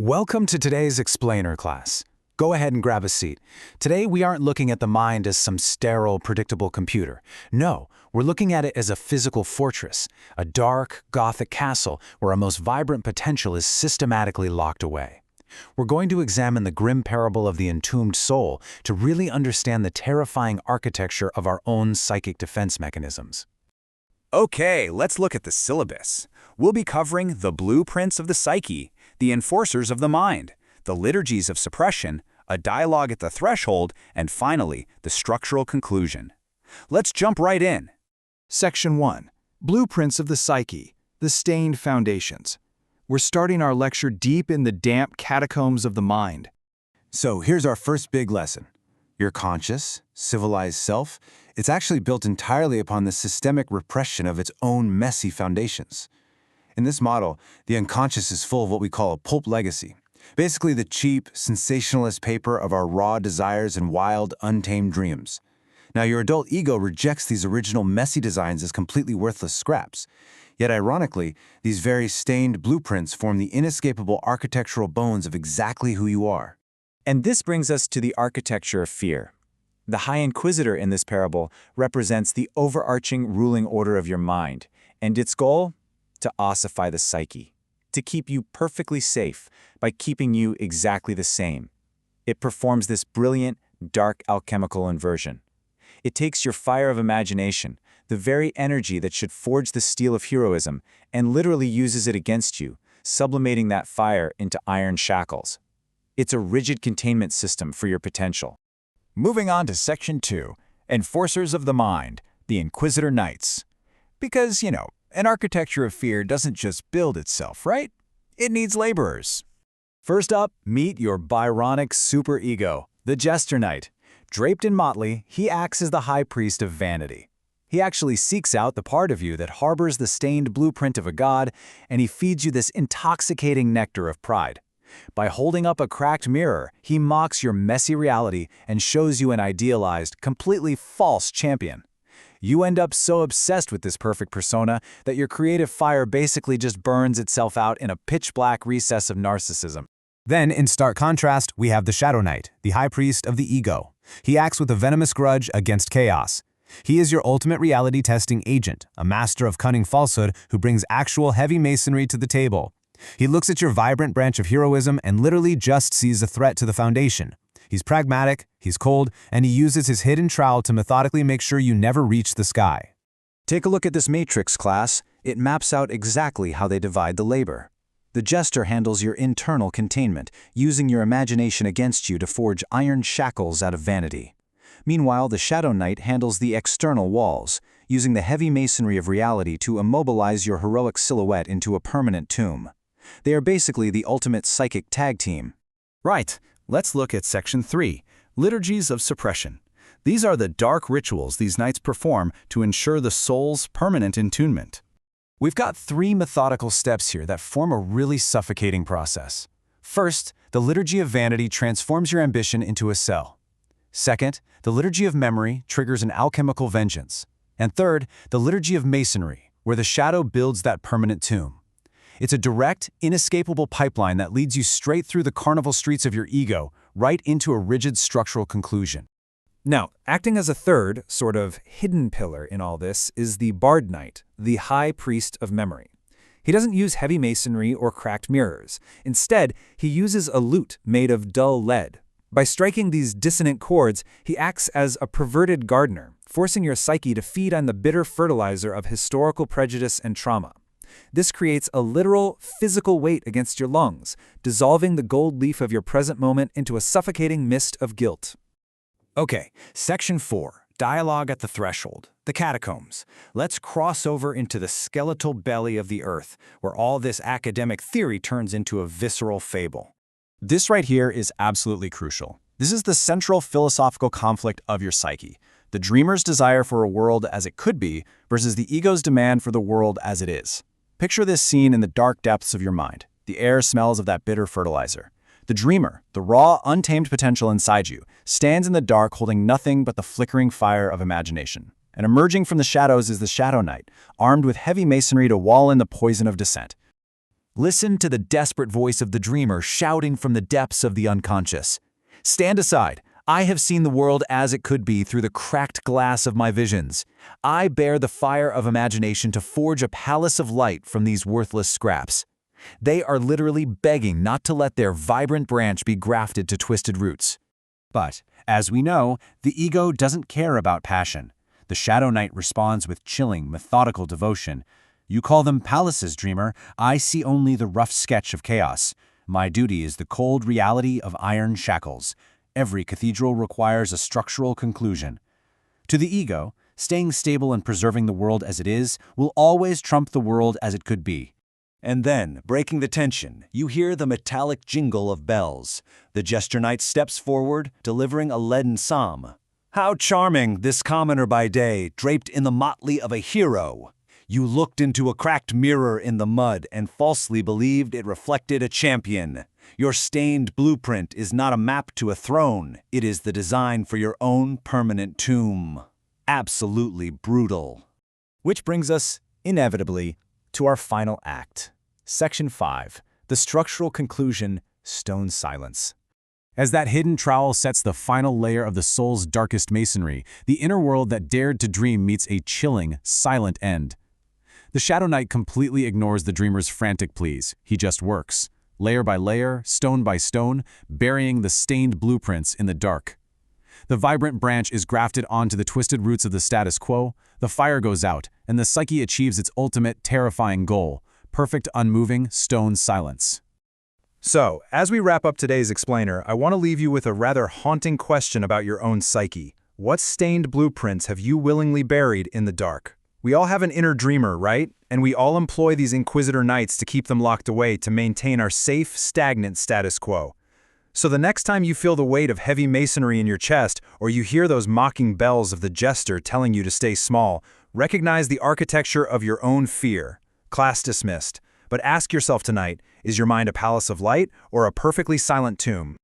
Welcome to today's explainer class. Go ahead and grab a seat. Today we aren't looking at the mind as some sterile, predictable computer. No, we're looking at it as a physical fortress, a dark, gothic castle where our most vibrant potential is systematically locked away. We're going to examine the grim parable of the entombed soul to really understand the terrifying architecture of our own psychic defense mechanisms. Okay, let's look at the syllabus. We'll be covering the blueprints of the psyche, the enforcers of the mind, the liturgies of suppression, a dialogue at the threshold, and finally, the structural conclusion. Let's jump right in. Section 1. Blueprints of the Psyche, the Stained Foundations. We're starting our lecture deep in the damp catacombs of the mind. So here's our first big lesson. Your conscious, civilized self, it's actually built entirely upon the systemic repression of its own messy foundations. In this model, the unconscious is full of what we call a pulp legacy, basically the cheap, sensationalist paper of our raw desires and wild, untamed dreams. Now, your adult ego rejects these original messy designs as completely worthless scraps. Yet ironically, these very stained blueprints form the inescapable architectural bones of exactly who you are. And this brings us to the architecture of fear. The High Inquisitor in this parable represents the overarching ruling order of your mind, and its goal? To ossify the psyche, to keep you perfectly safe by keeping you exactly the same. It performs this brilliant, dark alchemical inversion. It takes your fire of imagination, the very energy that should forge the steel of heroism, and literally uses it against you, sublimating that fire into iron shackles. It's a rigid containment system for your potential. Moving on to Section 2, Enforcers of the Mind, the Inquisitor Knights. Because, an architecture of fear doesn't just build itself, right? It needs laborers. First up, meet your Byronic superego, the Jester Knight. Draped in motley, he acts as the high priest of vanity. He actually seeks out the part of you that harbors the stained blueprint of a god, and he feeds you this intoxicating nectar of pride. By holding up a cracked mirror, he mocks your messy reality and shows you an idealized, completely false champion. You end up so obsessed with this perfect persona that your creative fire basically just burns itself out in a pitch-black recess of narcissism. Then, in stark contrast, we have the Shadow Knight, the high priest of the ego. He acts with a venomous grudge against chaos. He is your ultimate reality-testing agent, a master of cunning falsehood who brings actual heavy masonry to the table. He looks at your vibrant branch of heroism and literally just sees a threat to the foundation. He's pragmatic, he's cold, and he uses his hidden trowel to methodically make sure you never reach the sky. Take a look at this matrix, class. It maps out exactly how they divide the labor. The Jester handles your internal containment, using your imagination against you to forge iron shackles out of vanity. Meanwhile, the Shadow Knight handles the external walls, using the heavy masonry of reality to immobilize your heroic silhouette into a permanent tomb. They are basically the ultimate psychic tag team. Right. Let's look at Section 3, Liturgies of Suppression. These are the dark rituals these knights perform to ensure the soul's permanent entombment. We've got 3 methodical steps here that form a really suffocating process. First, the Liturgy of Vanity transforms your ambition into a cell. Second, the Liturgy of Memory triggers an alchemical vengeance. And third, the Liturgy of Masonry, where the shadow builds that permanent tomb. It's a direct, inescapable pipeline that leads you straight through the carnival streets of your ego, right into a rigid structural conclusion. Now, acting as a third, sort of hidden pillar in all this is the Bard Knight, the high priest of memory. He doesn't use heavy masonry or cracked mirrors. Instead, he uses a lute made of dull lead. By striking these dissonant chords, he acts as a perverted gardener, forcing your psyche to feed on the bitter fertilizer of historical prejudice and trauma. This creates a literal, physical weight against your lungs, dissolving the gold leaf of your present moment into a suffocating mist of guilt. Okay, Section 4, Dialogue at the Threshold, the Catacombs. Let's cross over into the skeletal belly of the earth, where all this academic theory turns into a visceral fable. This right here is absolutely crucial. This is the central philosophical conflict of your psyche, the dreamer's desire for a world as it could be versus the ego's demand for the world as it is. Picture this scene in the dark depths of your mind. The air smells of that bitter fertilizer. The dreamer, the raw, untamed potential inside you, stands in the dark holding nothing but the flickering fire of imagination. And emerging from the shadows is the Shadow Knight, armed with heavy masonry to wall in the poison of dissent. Listen to the desperate voice of the dreamer shouting from the depths of the unconscious. Stand aside. I have seen the world as it could be through the cracked glass of my visions. I bear the fire of imagination to forge a palace of light from these worthless scraps. They are literally begging not to let their vibrant branch be grafted to twisted roots. But, as we know, the ego doesn't care about passion. The Shadow Knight responds with chilling, methodical devotion. You call them palaces, dreamer. I see only the rough sketch of chaos. My duty is the cold reality of iron shackles. Every cathedral requires a structural conclusion. To the ego, staying stable and preserving the world as it is will always trump the world as it could be. And then, breaking the tension, you hear the metallic jingle of bells. The Jester Knight steps forward, delivering a leaden psalm. How charming, this commoner by day, draped in the motley of a hero! You looked into a cracked mirror in the mud and falsely believed it reflected a champion. Your stained blueprint is not a map to a throne. It is the design for your own permanent tomb. Absolutely brutal. Which brings us, inevitably, to our final act. Section 5. The structural conclusion, stone silence. As that hidden trowel sets the final layer of the soul's darkest masonry, the inner world that dared to dream meets a chilling, silent end. The Shadow Knight completely ignores the dreamer's frantic pleas. He just works, layer by layer, stone by stone, burying the stained blueprints in the dark. The vibrant branch is grafted onto the twisted roots of the status quo, the fire goes out, and the psyche achieves its ultimate, terrifying goal, perfect, unmoving, stone silence. So, as we wrap up today's explainer, I want to leave you with a rather haunting question about your own psyche. What stained blueprints have you willingly buried in the dark? We all have an inner dreamer, right? And we all employ these Inquisitor Knights to keep them locked away to maintain our safe, stagnant status quo. So the next time you feel the weight of heavy masonry in your chest, or you hear those mocking bells of the jester telling you to stay small, recognize the architecture of your own fear. Class dismissed. But ask yourself tonight, is your mind a palace of light or a perfectly silent tomb?